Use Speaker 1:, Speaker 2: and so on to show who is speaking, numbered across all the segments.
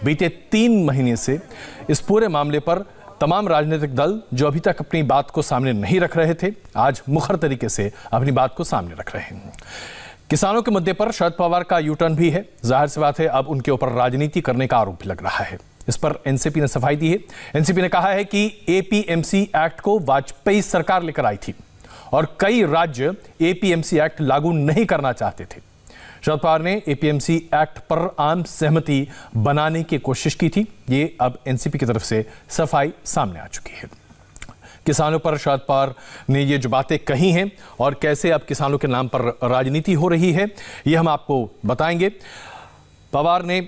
Speaker 1: बीते 3 महीने से इस पूरे मामले पर तमाम राजनीतिक दल जो अभी तक अपनी बात को सामने नहीं रख रहे थे, आज मुखर तरीके से अपनी बात को सामने रख रहे हैं। किसानों के मुद्दे पर शरद पवार का यू टर्न भी है। जाहिर सी बात है, अब उनके ऊपर राजनीति करने का आरोप भी लग रहा है। इस पर एनसीपी ने सफाई दी है। एनसीपी ने कहा है कि एपीएमसी एक्ट को वाजपेयी सरकार लेकर आई थी और कई राज्य एपीएमसी एक्ट लागू नहीं करना चाहते थे। शरद पवार ने एपीएमसी एक्ट पर आम सहमति बनाने की कोशिश की थी। ये अब एनसीपी की तरफ से सफाई सामने आ चुकी है। किसानों पर शरद पवार ने ये जो बातें कही हैं और कैसे अब किसानों के नाम पर राजनीति हो रही है, ये हम आपको बताएंगे। पवार ने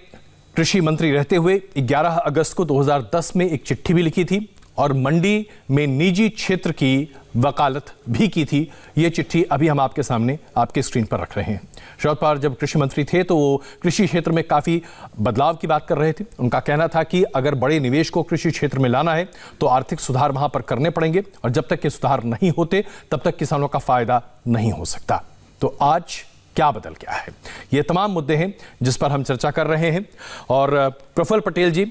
Speaker 1: कृषि मंत्री रहते हुए 11 अगस्त को 2010 में एक चिट्ठी भी लिखी थी और मंडी में निजी क्षेत्र की वकालत भी की थी। ये चिट्ठी अभी हम आपके सामने आपके स्क्रीन पर रख रहे हैं। शरद पवार जब कृषि मंत्री थे तो वो कृषि क्षेत्र में काफ़ी बदलाव की बात कर रहे थे। उनका कहना था कि अगर बड़े निवेश को कृषि क्षेत्र में लाना है तो आर्थिक सुधार वहां पर करने पड़ेंगे और जब तक के सुधार नहीं होते तब तक किसानों का फायदा नहीं हो सकता। तो आज क्या बदल गया है, ये तमाम मुद्दे हैं जिस पर हम चर्चा कर रहे हैं। और प्रफुल्ल पटेल जी,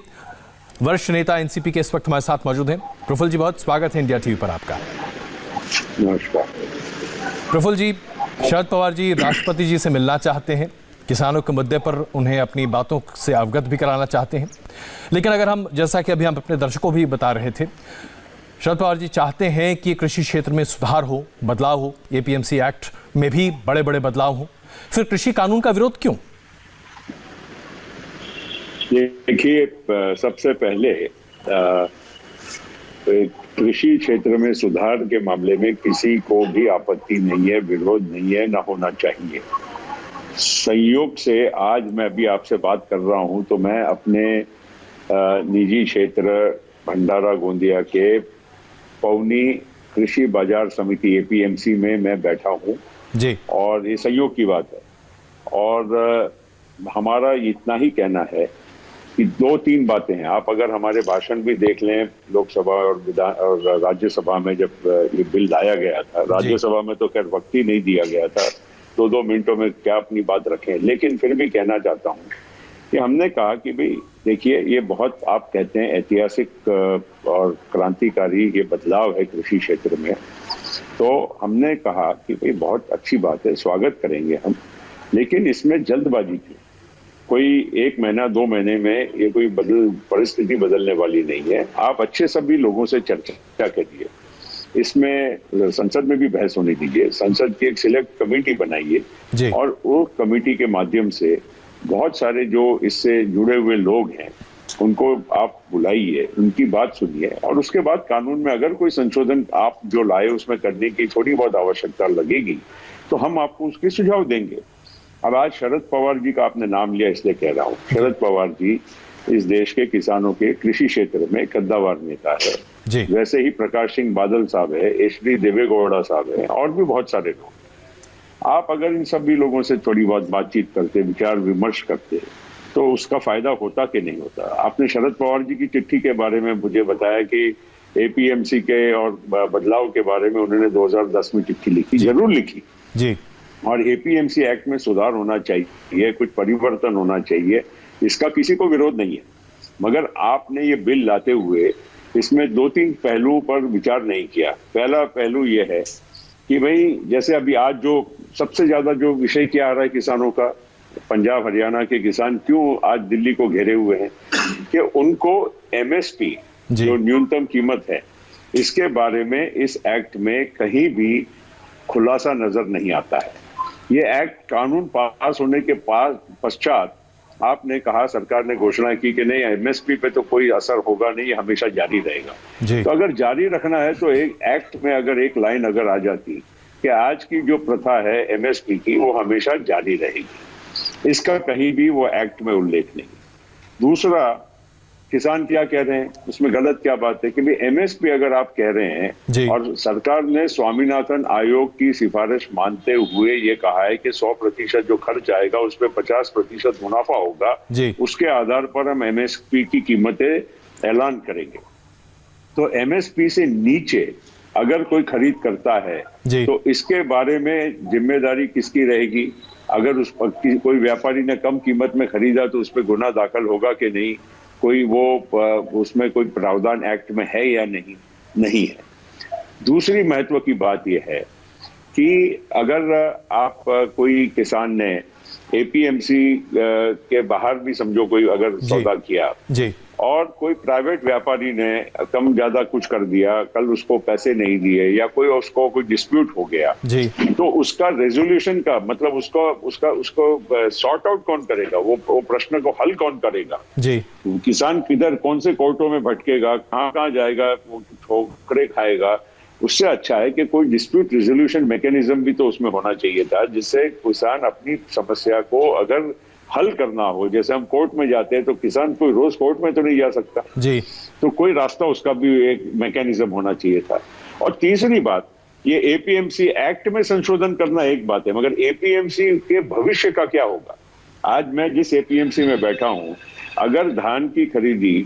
Speaker 1: वरिष्ठ नेता एनसीपी के, इस वक्त हमारे साथ मौजूद हैं। प्रफुल्ल जी, बहुत स्वागत है इंडिया टीवी पर आपका।
Speaker 2: नमस्कार
Speaker 1: प्रफुल्ल जी, शरद पवार जी राष्ट्रपति जी से मिलना चाहते हैं, किसानों के मुद्दे पर उन्हें अपनी बातों से अवगत भी कराना चाहते हैं। लेकिन अगर हम, जैसा कि अभी हम अपने दर्शकों भी बता रहे थे, शरद पवार जी चाहते हैं कि कृषि क्षेत्र में सुधार हो, बदलाव हो, एपीएमसी एक्ट में भी बड़े बड़े बदलाव हो, फिर कृषि कानून का विरोध क्यों?
Speaker 2: देखिए, सबसे पहले कृषि क्षेत्र में सुधार के मामले में किसी को भी आपत्ति नहीं है, विरोध नहीं है, ना होना चाहिए। संयोग से आज मैं अभी आपसे बात कर रहा हूं तो मैं अपने निजी क्षेत्र भंडारा गोंदिया के पौनी कृषि बाजार समिति एपीएमसी में मैं बैठा हूं
Speaker 1: जी, और
Speaker 2: ये संयोग की बात है। और हमारा इतना ही कहना है कि 2-3 बातें हैं। आप अगर हमारे भाषण भी देख लें लोकसभा और राज्यसभा में, जब ये बिल लाया गया था, राज्यसभा में तो खैर वक्त ही नहीं दिया गया था, 2-2 मिनटों में क्या अपनी बात रखें, लेकिन फिर भी कहना चाहता हूं कि हमने कहा कि भाई देखिए, ये बहुत, आप कहते हैं ऐतिहासिक और क्रांतिकारी ये बदलाव है कृषि क्षेत्र में, तो हमने कहा कि भाई बहुत अच्छी बात है, स्वागत करेंगे हम, लेकिन इसमें जल्दबाजी की, कोई 1 महीना 2 महीने में ये कोई परिस्थिति बदलने वाली नहीं है। आप अच्छे सभी लोगों से चर्चा करिए, इसमें संसद में भी बहस होने दीजिए, संसद की एक सिलेक्ट कमेटी बनाइए और वो कमेटी के माध्यम से बहुत सारे जो इससे जुड़े हुए लोग हैं उनको आप बुलाइए, उनकी बात सुनिए और उसके बाद कानून में अगर कोई संशोधन आप जो लाए उसमें करने की थोड़ी बहुत आवश्यकता लगेगी तो हम आपको उसके सुझाव देंगे। अब आज शरद पवार जी का आपने नाम लिया इसलिए कह रहा हूँ, शरद पवार जी इस देश के किसानों के कृषि क्षेत्र में कद्दावर नेता है जी। वैसे ही प्रकाश सिंह बादल साहब है, एचडी देवेगौड़ा साहब है और भी बहुत सारे लोग। आप अगर इन सभी लोगों से थोड़ी बहुत बातचीत करते, विचार विमर्श करते तो उसका फायदा होता कि नहीं होता। आपने शरद पवार जी की चिट्ठी के बारे में मुझे बताया कि एपीएमसी के और बदलाव के बारे में उन्होंने 2010 में चिट्ठी लिखी, जरूर लिखी जी, और एपीएमसी एक्ट में सुधार होना चाहिए, कुछ परिवर्तन होना चाहिए, इसका किसी को विरोध नहीं है। मगर आपने ये बिल लाते हुए इसमें 2-3 पहलुओं पर विचार नहीं किया। पहला पहलू ये है कि भाई जैसे अभी आज जो सबसे ज्यादा जो विषय क्या आ रहा है किसानों का, पंजाब हरियाणा के किसान क्यों आज दिल्ली को घेरे हुए हैं कि उनको एमएसपी जो न्यूनतम कीमत है इसके बारे में इस एक्ट में कहीं भी खुलासा नजर नहीं आता है। ये एक्ट कानून पास होने के पश्चात आपने कहा, सरकार ने घोषणा की कि नहीं एमएसपी पे तो कोई असर होगा नहीं, हमेशा जारी रहेगा। तो अगर जारी रखना है तो एक एक्ट में अगर एक लाइन अगर आ जाती कि आज की जो प्रथा है एमएसपी की वो हमेशा जारी रहेगी, इसका कहीं भी वो एक्ट में उल्लेख नहीं। दूसरा, किसान क्या कह रहे हैं, उसमें गलत क्या बात है कि भाई एमएसपी अगर आप कह रहे हैं और सरकार ने स्वामीनाथन आयोग की सिफारिश मानते हुए ये कहा है कि 100% जो खर्च आएगा उसमें 50% मुनाफा होगा, उसके आधार पर हम एमएसपी की कीमतें ऐलान करेंगे। तो एमएसपी से नीचे अगर कोई खरीद करता है तो इसके बारे में जिम्मेदारी किसकी रहेगी? अगर उस पर कोई व्यापारी ने कम कीमत में खरीदा तो उस पर गुना दाखिल होगा कि नहीं, कोई वो उसमें कोई प्रावधान एक्ट में है या नहीं है। दूसरी महत्व की बात यह है कि अगर आप कोई किसान ने एपीएमसी के बाहर भी समझो कोई अगर सौदा किया
Speaker 1: जी, और
Speaker 2: कोई प्राइवेट व्यापारी ने कम ज्यादा कुछ कर दिया, कल उसको पैसे नहीं दिए या उसको कोई डिस्प्यूट हो गया
Speaker 1: जी,
Speaker 2: तो उसका रेजोल्यूशन का मतलब उसको सॉर्ट आउट कौन करेगा? वो प्रश्न को हल कौन करेगा?
Speaker 1: जी,
Speaker 2: किसान किधर कौन से कोर्टों में भटकेगा, कहाँ जाएगा, वो ठोकरे खाएगा? उससे अच्छा है कि कोई डिस्प्यूट रेजोल्यूशन मैकेनिज्म भी तो उसमें होना चाहिए था, जिससे किसान अपनी समस्या को अगर हल करना हो, जैसे हम कोर्ट में जाते हैं तो किसान कोई रोज कोर्ट में तो नहीं जा सकता
Speaker 1: जी,
Speaker 2: तो कोई रास्ता उसका भी एक मैकेनिज्म होना चाहिए था। और तीसरी बात, ये एपीएमसी एक्ट में संशोधन करना एक बात है, मगर एपीएमसी के भविष्य का क्या होगा? आज मैं जिस एपीएमसी में बैठा हूं, अगर धान की खरीदी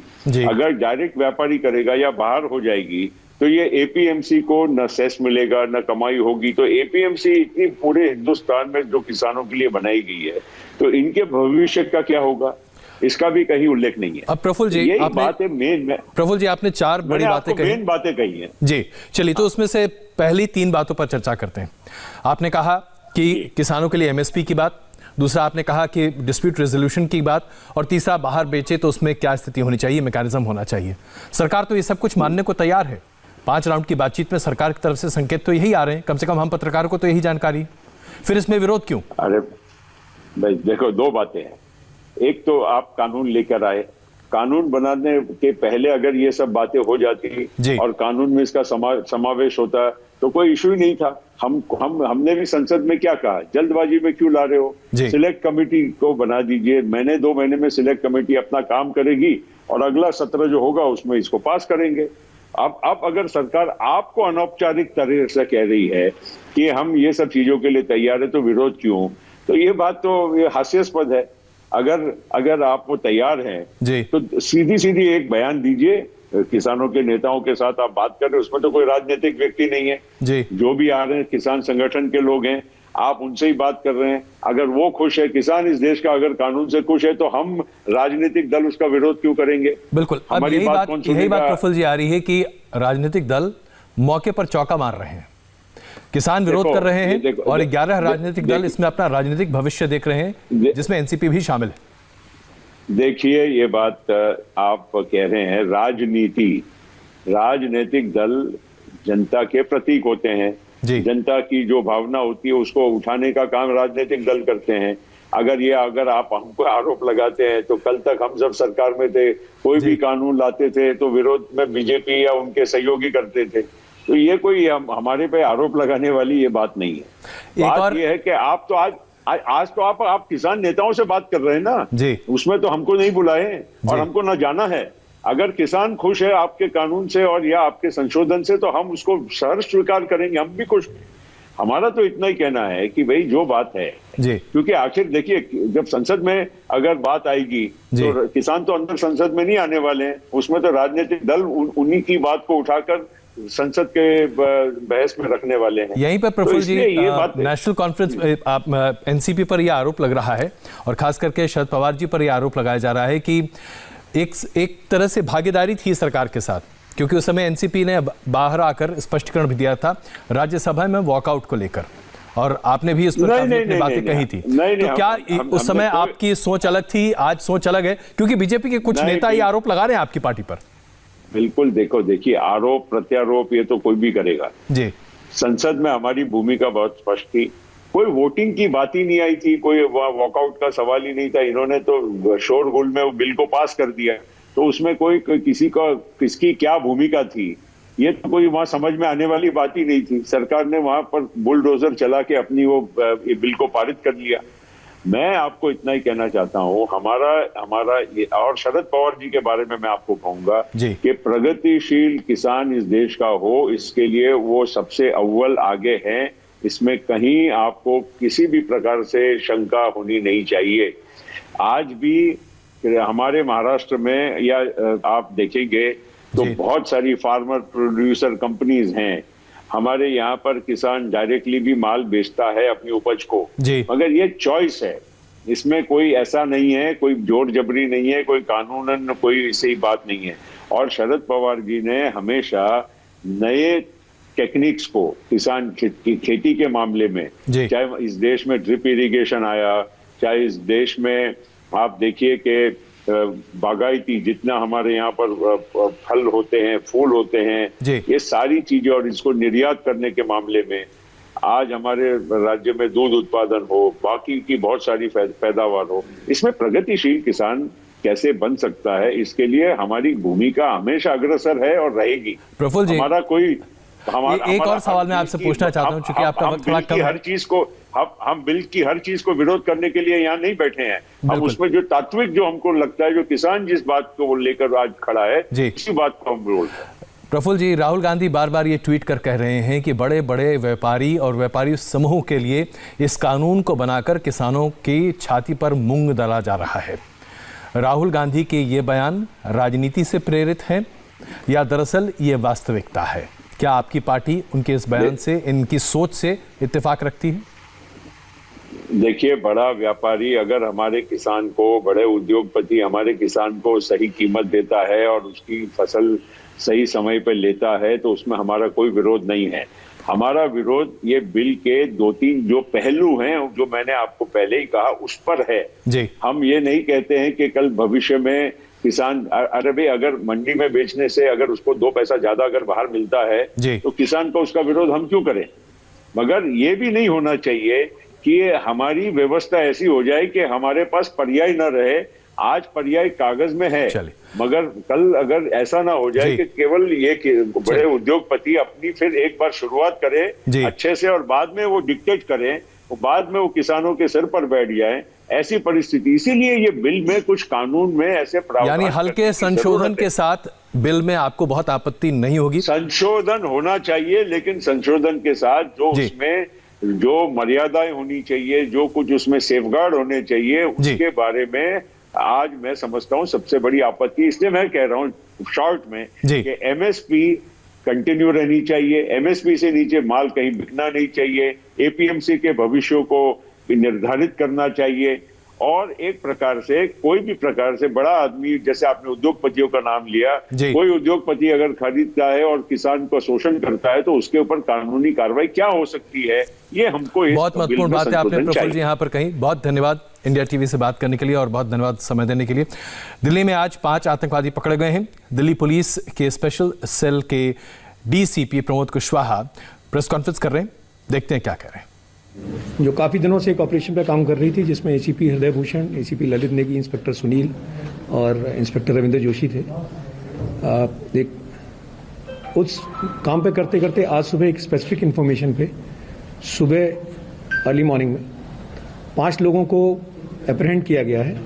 Speaker 2: अगर डायरेक्ट व्यापारी करेगा या बाहर हो जाएगी तो ये एपीएमसी को न सेस मिलेगा न कमाई होगी। तो एपीएमसी इतनी पूरे हिंदुस्तान में जो किसानों के लिए बनाई गई है, तो इनके भविष्य का क्या होगा, इसका भी कहीं उल्लेख नहीं है।
Speaker 1: अब प्रफुल्ल जी,
Speaker 2: यही बात है मेन।
Speaker 1: प्रफुल्ल जी, आपने 4 बड़ी बातें कही,
Speaker 2: मेन बातें कही हैं
Speaker 1: जी। चलिए, तो उसमें से पहली 3 बातों पर चर्चा करते हैं। आपने कहा कि किसानों के लिए एमएसपी की बात, दूसरा आपने कहा कि डिस्प्यूट रेजोल्यूशन की बात, और तीसरा बाहर बेचे तो उसमें क्या स्थिति होनी चाहिए, मैकेनिज्म होना चाहिए। सरकार तो ये सब कुछ मानने को तैयार है। 5 राउंड की बातचीत में सरकार की तरफ से संकेत तो यही आ रहे हैं, कम से कम हम पत्रकारों को तो यही जानकारी, फिर इसमें विरोध क्यों?
Speaker 2: अरे भाई देखो, 2 बातें हैं। एक तो आप कानून लेकर आए, कानून बनाने के पहले अगर ये सब बातें हो जाती और कानून में इसका समावेश होता तो कोई इशू ही नहीं था। हमने भी संसद में क्या कहा, जल्दबाजी में क्यों ला रहे हो, सिलेक्ट कमेटी को बना दीजिए, 2 महीने में सिलेक्ट कमेटी अपना काम करेगी और अगला सत्र जो होगा उसमें इसको पास करेंगे। अब अगर सरकार आपको अनौपचारिक तरह से कह रही है कि हम ये सब चीजों के लिए तैयार है तो विरोध क्यों, तो ये बात तो ये हास्यास्पद है। अगर आप वो तैयार हैं तो सीधी एक बयान दीजिए, किसानों के नेताओं के साथ आप बात कर रहे हैं, उसमें तो कोई राजनीतिक व्यक्ति नहीं है, जो भी आ रहे हैं किसान संगठन के लोग हैं, आप उनसे ही बात कर रहे हैं। अगर वो खुश है, किसान इस देश का अगर कानून से खुश है, तो हम राजनीतिक दल उसका विरोध क्यों करेंगे?
Speaker 1: बिल्कुल, अब यही बात प्रफुल्ल जी आ रही है कि राजनीतिक दल मौके पर चौका मार रहे हैं, किसान विरोध कर रहे हैं और 11 राजनीतिक दल इसमें अपना राजनीतिक भविष्य देख रहे हैं, जिसमें एनसीपी भी शामिल है।
Speaker 2: देखिए, ये बात आप कह रहे हैं, राजनीतिक दल जनता के प्रतीक होते हैं, जनता की जो भावना होती है उसको उठाने का काम राजनीतिक दल करते हैं। अगर आप हमको आरोप लगाते हैं तो कल तक हम जब सरकार में थे, कोई भी कानून लाते थे तो विरोध में बीजेपी या उनके सहयोगी करते थे, तो ये कोई हमारे पे आरोप लगाने वाली ये बात नहीं है। बात ये है कि आप तो आज तो आप किसान नेताओं से बात कर रहे हैं ना जी, उसमें तो हमको नहीं बुलाए और हमको ना जाना है। अगर किसान खुश है आपके कानून से और या आपके संशोधन से तो हम उसको सहर्ष स्वीकार करेंगे, हम भी खुश। हमारा तो इतना ही कहना है कि भाई जो बात है जी, क्योंकि आखिर देखिए, जब संसद में अगर बात आएगी तो किसान तो अंदर संसद में नहीं आने वाले हैं, उसमें तो राजनीतिक दल उन्हीं की बात को उठाकर संसद के बहस में रखने वाले हैं।
Speaker 1: यहीं पर प्रफुल्ल जी, नेशनल कॉन्फ्रेंस एनसीपी पर यह आरोप लग रहा है और खास करके शरद पवार जी पर यह आरोप लगाया जा रहा है कि एक तरह से भागीदारी थी सरकार के साथ, क्योंकि उस समय एनसीपी ने बाहर आकर स्पष्टीकरण भी दिया था राज्यसभा में वॉकआउट को लेकर, और आपने भी इस पर अपनी बातें कही थी। तो क्या उस समय आपकी सोच अलग थी, आज सोच अलग है? क्योंकि बीजेपी के कुछ नेता ये आरोप लगा रहे हैं आपकी पार्टी पर।
Speaker 2: बिल्कुल, देखिए, आरोप प्रत्यारोप ये तो कोई भी करेगा जी। संसद में हमारी भूमिका बहुत स्पष्ट थी, कोई वोटिंग की बात ही नहीं आई थी, कोई वॉकआउट का सवाल ही नहीं था। इन्होंने तो शोरगुल में वो बिल को पास कर दिया, तो उसमें कोई किसकी क्या भूमिका थी ये तो कोई वहां समझ में आने वाली बात ही नहीं थी। सरकार ने वहां पर बुलडोजर चला के अपनी वो बिल को पारित कर लिया। मैं आपको इतना ही कहना चाहता हूं, हमारा ये, और शरद पवार जी के बारे में मैं आपको कहूंगा कि प्रगतिशील किसान इस देश का हो, इसके लिए वो सबसे अव्वल आगे हैं, इसमें कहीं आपको किसी भी प्रकार से शंका होनी नहीं चाहिए। आज भी हमारे महाराष्ट्र में या आप देखेंगे तो बहुत सारी फार्मर प्रोड्यूसर कंपनीज हैं। हमारे यहाँ पर किसान डायरेक्टली भी माल बेचता है अपनी उपज को,
Speaker 1: जी।
Speaker 2: मगर ये चॉइस है, इसमें कोई ऐसा नहीं है, कोई जोर जबरी नहीं है, कोई कानूनन कोई सही बात नहीं है। और शरद पवार जी ने हमेशा नए टेक्निक्स को किसान खेती के मामले में, चाहे इस देश में ड्रिप इरिगेशन आया, चाहे इस देश में आप देखिए कि बागायती जितना हमारे यहाँ पर फल होते हैं, फूल होते हैं, ये सारी चीजें, और इसको निर्यात करने के मामले में आज हमारे राज्य में दूध उत्पादन हो, बाकी की बहुत सारी पैदावार हो, इसमें प्रगतिशील किसान कैसे बन सकता है, इसके लिए हमारी भूमिका हमेशा अग्रसर है और रहेगी।
Speaker 1: प्रफुल्ल जी,
Speaker 2: हमारा कोई
Speaker 1: एक और सवाल मैं आपसे पूछना चाहता हूं, चूंकि आपका वक्त थोड़ा कम है।
Speaker 2: हर चीज को हम बिल की हर चीज को विरोध करने के लिए यहाँ नहीं बैठे हैं। हम उसमें जो तात्विक, जो हमको लगता है, जो किसान जिस बात को लेकर आज खड़ा है, इसी बात को हम विरोध।
Speaker 1: प्रफुल्ल जी, राहुल गांधी बार बार ये ट्वीट कर कह रहे हैं कि बड़े बड़े व्यापारी और व्यापारी समूहों के लिए इस कानून को बनाकर किसानों की छाती पर मूंग डाला जा रहा है। राहुल गांधी के ये बयान राजनीति से प्रेरित है या दरअसल ये वास्तविकता है? क्या आपकी पार्टी उनके इस बयान से, इनकी सोच से इत्तेफाक रखती है?
Speaker 2: देखिए, बड़ा व्यापारी अगर हमारे किसान को, बड़े उद्योगपति हमारे किसान को सही कीमत देता है और उसकी फसल सही समय पर लेता है, तो उसमें हमारा कोई विरोध नहीं है। हमारा विरोध ये बिल के 2-3 जो पहलू हैं, जो मैंने आपको पहले ही कहा, उस पर है जी। हम ये नहीं कहते हैं कि कल भविष्य में किसान, अरे भाई, अगर मंडी में बेचने से अगर उसको 2 पैसा ज्यादा अगर बाहर मिलता है तो किसान को उसका विरोध हम क्यों करें? मगर ये भी नहीं होना चाहिए कि हमारी व्यवस्था ऐसी हो जाए कि हमारे पास पर्याय न रहे। आज पर्याय कागज में है, मगर कल अगर ऐसा ना हो जाए कि केवल ये बड़े उद्योगपति अपनी फिर एक बार शुरुआत करें अच्छे से और बाद में वो डिक्टेट करें, बाद में वो किसानों के सिर पर बैठ जाए, ऐसी परिस्थिति। इसीलिए ये बिल में कुछ कानून में ऐसे प्रावधान,
Speaker 1: यानी हल्के संशोधन के साथ बिल में आपको बहुत आपत्ति नहीं होगी?
Speaker 2: संशोधन होना चाहिए, लेकिन संशोधन के साथ जो उसमें जो मर्यादाएं होनी चाहिए, जो कुछ उसमें सेफगार्ड होने चाहिए, उसके बारे में आज मैं समझता हूं सबसे बड़ी आपत्ति। इसलिए मैं कह रहा हूं शॉर्ट में कि एमएसपी कंटिन्यू रहनी चाहिए, एमएसपी से नीचे माल कहीं बिकना नहीं चाहिए, एपीएमसी के भविष्य को निर्धारित करना चाहिए, और एक प्रकार से कोई भी प्रकार से बड़ा आदमी, जैसे आपने उद्योगपतियों का नाम लिया, कोई उद्योगपति अगर खरीदता है और किसान को शोषण करता है तो उसके ऊपर कानूनी कार्रवाई क्या हो सकती है, ये हमको
Speaker 1: बहुत महत्वपूर्ण बात है आपने प्रफुल्ल जी यहाँ पर कही। बहुत धन्यवाद इंडिया टीवी से बात करने के लिए और बहुत धन्यवाद समय देने के लिए। दिल्ली में आज 5 आतंकवादी पकड़े गए हैं। दिल्ली पुलिस के स्पेशल सेल के DCP Pramod Kushwaha press conference कर रहे हैं, देखते हैं क्या कह रहे हैं।
Speaker 3: जो काफ़ी दिनों से एक ऑपरेशन पे काम कर रही थी, जिसमें एसीपी हृदय भूषण, एसीपी ललित नेगी, इंस्पेक्टर सुनील और इंस्पेक्टर रविंद्र जोशी थे। उस काम पे करते करते आज सुबह एक स्पेसिफिक इन्फॉर्मेशन पे सुबह अर्ली मॉर्निंग में 5 लोगों को अप्रहेंड किया गया है।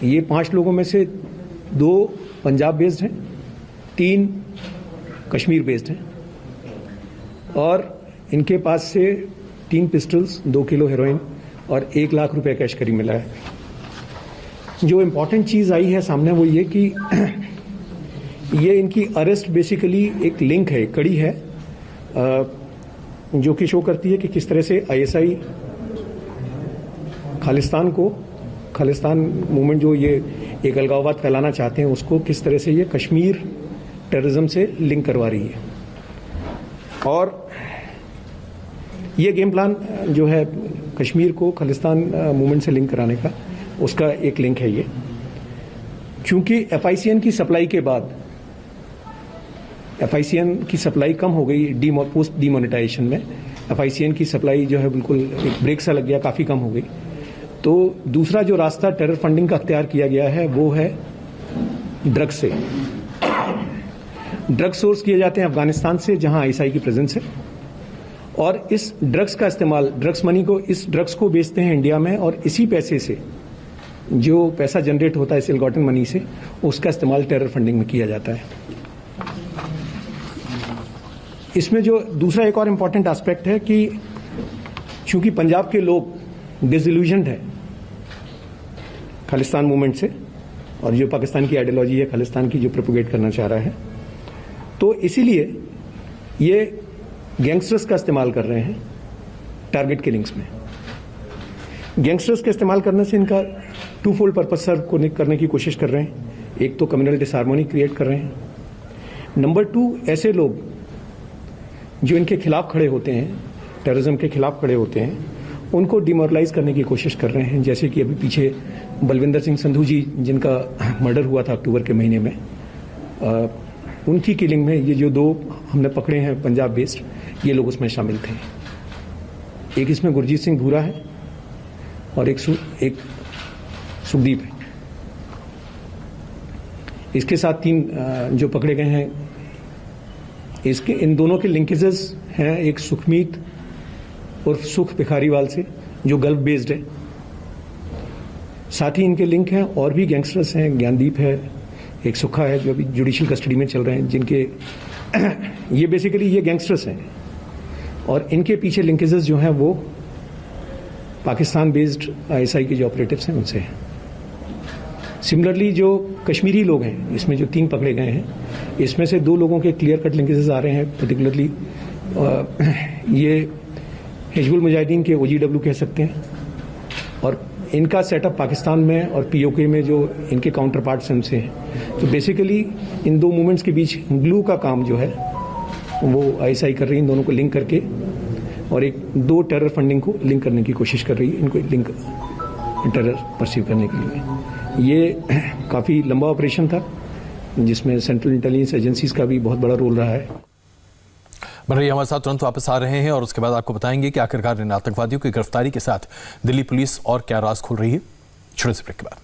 Speaker 3: ये 5 लोगों में से 2 पंजाब बेस्ड हैं, 3 कश्मीर बेस्ड हैं, और इनके पास से 3 पिस्टल्स, 2 किलो हेरोइन और 1 लाख रुपए कैश करीब मिला है। जो इम्पोर्टेंट चीज़ आई है सामने वो ये कि ये इनकी अरेस्ट बेसिकली एक लिंक है, कड़ी है, जो कि शो करती है कि किस तरह से आईएसआई खालिस्तान मूवमेंट जो ये एक अलगाववाद फैलाना चाहते हैं, उसको किस तरह से ये कश्मीर टेररिज्म से लिंक करवा रही है। और ये गेम प्लान जो है कश्मीर को खालिस्तान मूवमेंट से लिंक कराने का, उसका एक लिंक है ये। क्योंकि एफआईसीएन की सप्लाई के बाद एफआईसीएन की सप्लाई कम हो गई, पोस्ट डीमोनेटाइजेशन में एफआईसीएन की सप्लाई जो है बिल्कुल एक ब्रेक सा लग गया, काफ़ी कम हो गई। तो दूसरा जो रास्ता टेरर फंडिंग का अख्तियार किया गया है वो है ड्रग्स से। ड्रग्स सोर्स किए जाते हैं अफगानिस्तान से, जहां आईएसआई की प्रेजेंस है, और इस ड्रग्स का इस्तेमाल, ड्रग्स मनी को, इस ड्रग्स को बेचते हैं इंडिया में, और इसी पैसे से जो पैसा जनरेट होता है इस इलगॉटन मनी से, उसका इस्तेमाल टेरर फंडिंग में किया जाता है। इसमें जो दूसरा एक और इम्पॉर्टेंट एस्पेक्ट है कि चूंकि पंजाब के लोग डिसइल्यूजन्ड है खालिस्तान मूवमेंट से, और जो पाकिस्तान की आइडियोलॉजी है खालिस्तान की जो प्रोपोगेट करना चाह रहा है, तो इसीलिए ये गैंगस्टर्स का इस्तेमाल कर रहे हैं टारगेट किलिंग्स में। गैंगस्टर्स का इस्तेमाल करने से इनका टू फोल्ड पर्पज सर्व करने की कोशिश कर रहे हैं। एक तो कम्युनल डिसहार्मोनी क्रिएट कर रहे हैं, नंबर 2 ऐसे लोग जो इनके खिलाफ खड़े होते हैं, टेररिज्म के खिलाफ खड़े होते हैं, उनको डिमोरलाइज करने की कोशिश कर रहे हैं। जैसे कि अभी पीछे बलविंदर सिंह संधू जी जिनका मर्डर हुआ था अक्टूबर के महीने में, उनकी किलिंग में ये जो 2 हमने पकड़े हैं पंजाब बेस्ड, ये लोग उसमें शामिल थे। एक इसमें गुरजीत सिंह भूरा है और एक सुखदीप है। इसके साथ 3 जो पकड़े गए हैं, इसके इन दोनों के लिंकेजेस हैं। एक सुखमीत और सुख भिखारीवाल से जो गल्फ बेस्ड है, साथ ही इनके लिंक हैं और भी गैंगस्टर्स हैं। ज्ञानदीप है, एक सुखा है जो अभी जुडिशियल कस्टडी में चल रहे हैं, जिनके ये बेसिकली ये गैंगस्टर्स हैं और इनके पीछे लिंकेजेस जो हैं वो पाकिस्तान बेस्ड आईएसआई के जो ऑपरेटिव्स हैं उनसे हैं। सिमिलरली जो कश्मीरी लोग हैं, इसमें जो 3 पकड़े गए हैं, इसमें से 2 लोगों के क्लियर कट लिंकेजेस आ रहे हैं। पर्टिकुलरली ये हिजबुल मुजाहिदीन के OGW कह सकते हैं और इनका सेटअप पाकिस्तान में और POK में जो इनके काउंटर पार्ट्स हैं उनसे हैं। तो बेसिकली इन 2 मूवमेंट्स के बीच ग्लू का काम जो है वो आईएसआई कर रही है, इन दोनों को लिंक करके, और 2 टेरर फंडिंग को लिंक करने की कोशिश कर रही है, इनको लिंक टेरर परसीव करने के लिए। ये काफ़ी लंबा ऑपरेशन था जिसमें सेंट्रल इंटेलिजेंस एजेंसीज का भी बहुत बड़ा रोल रहा है।
Speaker 1: मनोहर हमारे साथ तुरंत वापस आ रहे हैं और उसके बाद आपको बताएंगे कि आखिरकार इन आतंकवादियों की गिरफ्तारी के साथ दिल्ली पुलिस और क्या राज खोल रही है। छोटे से ब्रेक के बाद।